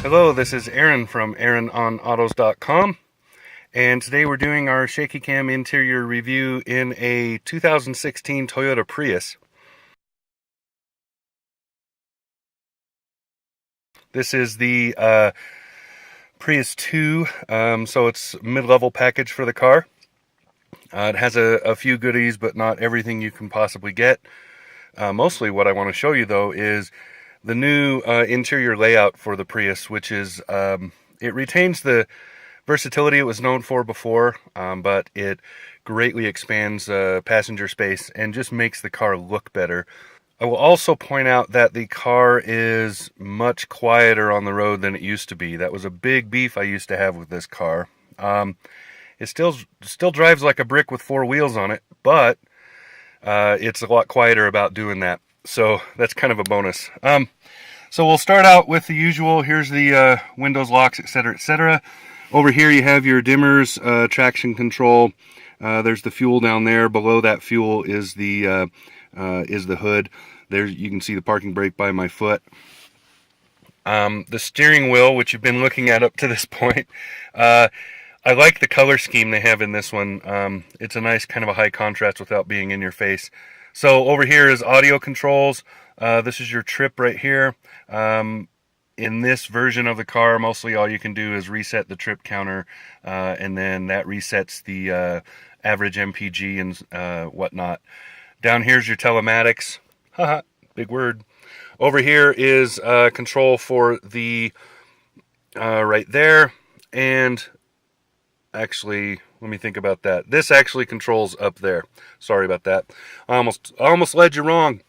Hello, this is Aaron from AaronOnAutos.com, and today we're doing our shaky cam interior review in a 2016 Toyota Prius. This is the Prius 2, so it's mid-level package for the car. It has a few goodies, but not everything you can possibly get. Mostly what I want to show you, though, is the new interior layout for the Prius, which is, it retains the versatility it was known for before, but it greatly expands passenger space and just makes the car look better. I will also point out that the car is much quieter on the road than it used to be. That was a big beef I used to have with this car. It still drives like a brick with four wheels on it, but it's a lot quieter about doing that. So that's kind of a bonus. So we'll start out with the usual. Here's the windows, locks, etc., etc. Over here you have your dimmers, traction control. There's the fuel down there. Below that fuel is the hood. There you can see the parking brake by my foot. The steering wheel, which you've been looking at up to this point, I like the color scheme they have in this one. It's a nice kind of a high contrast without being in your face. So over here is audio controls. This is your trip right here. In this version of the car, mostly all you can do is reset the trip counter, and then that resets the average MPG and whatnot. Down here's your telematics. Haha, big word. Over here is control for the right there, and actually, let me think about that. This actually controls up there. Sorry about that. I almost led you wrong.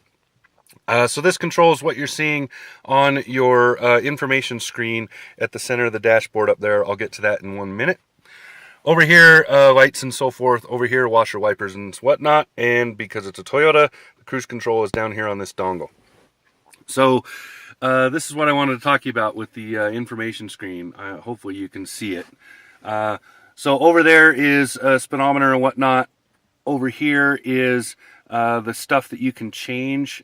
So this controls what you're seeing on your information screen at the center of the dashboard up there. I'll get to that in 1 minute. Over here, lights and so forth. Over here, washer, wipers, and whatnot. And because it's a Toyota, the cruise control is down here on this dongle. So this is what I wanted to talk to you about with the information screen. Hopefully you can see it. So over there is a speedometer and whatnot. Over here is the stuff that you can change.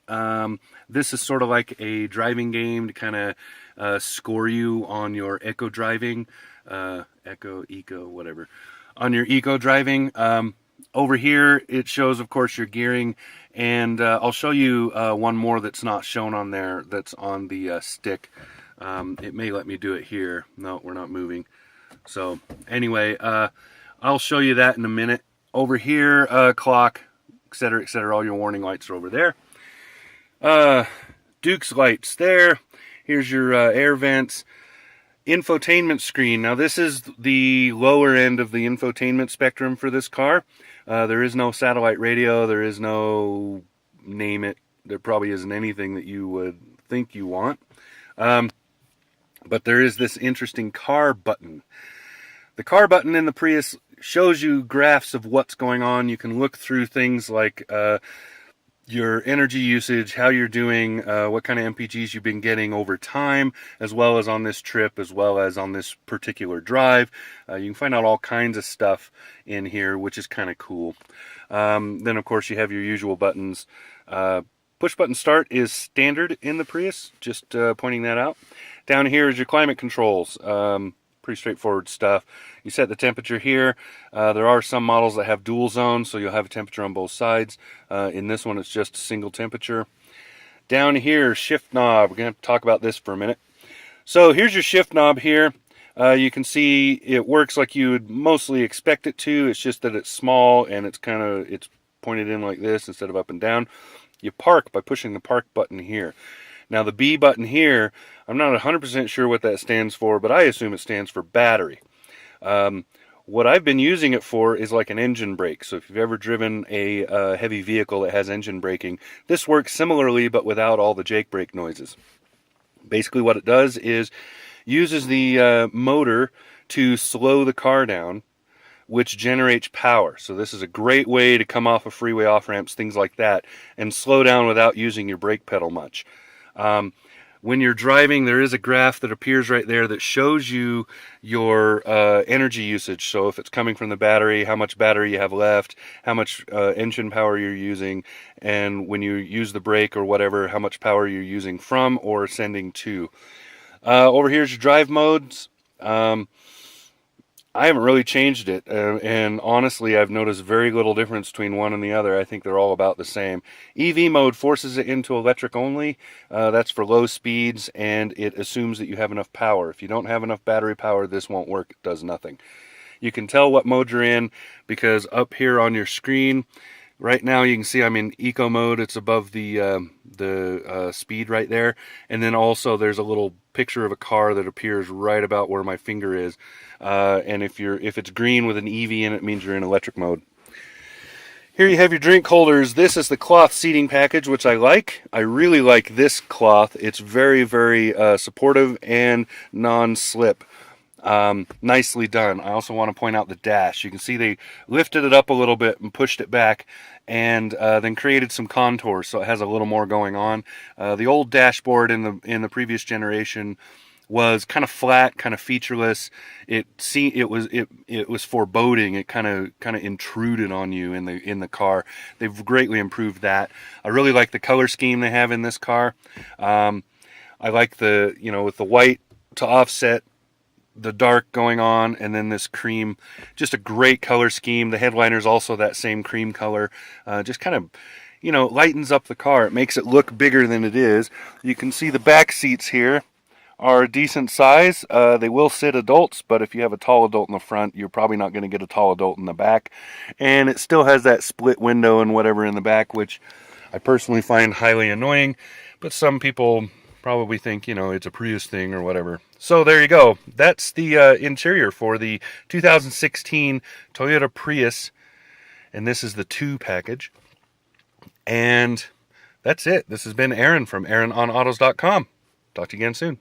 This is sort of like a driving game to kind of score you on your eco driving. Eco, whatever. On your eco driving. Over here it shows, of course, your gearing. And I'll show you one more that's not shown on there that's on the stick. It may let me do it here. No, we're not moving. So anyway, I'll show you that in a minute. Over here, clock, etc., etc. All your warning lights are over there. Duke's lights there. Here's your air vents. Infotainment screen. Now this is the lower end of the infotainment spectrum for this car. There is no satellite radio. There is no, name it. There probably isn't anything that you would think you want. But there is this interesting car button. The car button in the Prius shows you graphs of what's going on. You can look through things like your energy usage, how you're doing, what kind of MPGs you've been getting over time, as well as on this trip, as well as on this particular drive. You can find out all kinds of stuff in here, which is kind of cool. Then, of course, you have your usual buttons. Push button start is standard in the Prius, just pointing that out. Down here is your climate controls. Pretty straightforward stuff. You set the temperature here. There are some models that have dual zones, so you'll have a temperature on both sides. In this one, it's just a single temperature. Down here, shift knob. We're going to have to talk about this for a minute. So here's your shift knob here. You can see it works like you would mostly expect it to. It's just that it's small and it's pointed in like this instead of up and down. You park by pushing the park button here. Now the B button here, I'm not 100% sure what that stands for, but I assume it stands for battery. What I've been using it for is like an engine brake. So if you've ever driven a heavy vehicle that has engine braking, this works similarly but without all the Jake brake noises. Basically what it does is uses the motor to slow the car down, which generates power. So this is a great way to come off of freeway off-ramps, things like that, and slow down without using your brake pedal much. When you're driving, there is a graph that appears right there that shows you your energy usage. So if it's coming from the battery, how much battery you have left, how much engine power you're using, and when you use the brake or whatever, how much power you're using from or sending to. Over here's your drive modes. I haven't really changed it, and honestly, I've noticed very little difference between one and the other. I think they're all about the same. EV mode forces it into electric only. That's for low speeds, and it assumes that you have enough power. If you don't have enough battery power, this won't work. It does nothing. You can tell what mode you're in because up here on your screen, right now you can see I'm in eco mode. It's above the speed right there, and then also there's a little picture of a car that appears right about where my finger is. And if it's green with an EV in it, means you're in electric mode. Here you have your drink holders. This is the cloth seating package, which I like. I really like this cloth. It's very, very supportive and non-slip. Nicely done. I also want to point out the dash. You can see they lifted it up a little bit and pushed it back, and then created some contours, so it has a little more going on. The old dashboard in the previous generation was kind of flat, kind of featureless. It was foreboding. It kind of intruded on you in the car. They've greatly improved that. I really like the color scheme they have in this car. I like with the white to offset the dark going on, and then this cream. Just a great color scheme. The headliner's also that same cream color. Just kind of lightens up the car. It makes it look bigger than it is. You can see the back seats here are a decent size. They will sit adults, but if you have a tall adult in the front, you're probably not going to get a tall adult in the back. And it still has that split window and whatever in the back, which I personally find highly annoying, but some people probably think, it's a Prius thing or whatever. So there you go. That's the interior for the 2016 Toyota Prius, and this is the 2 package. And that's it. This has been Aaron from AaronOnAutos.com. Talk to you again soon.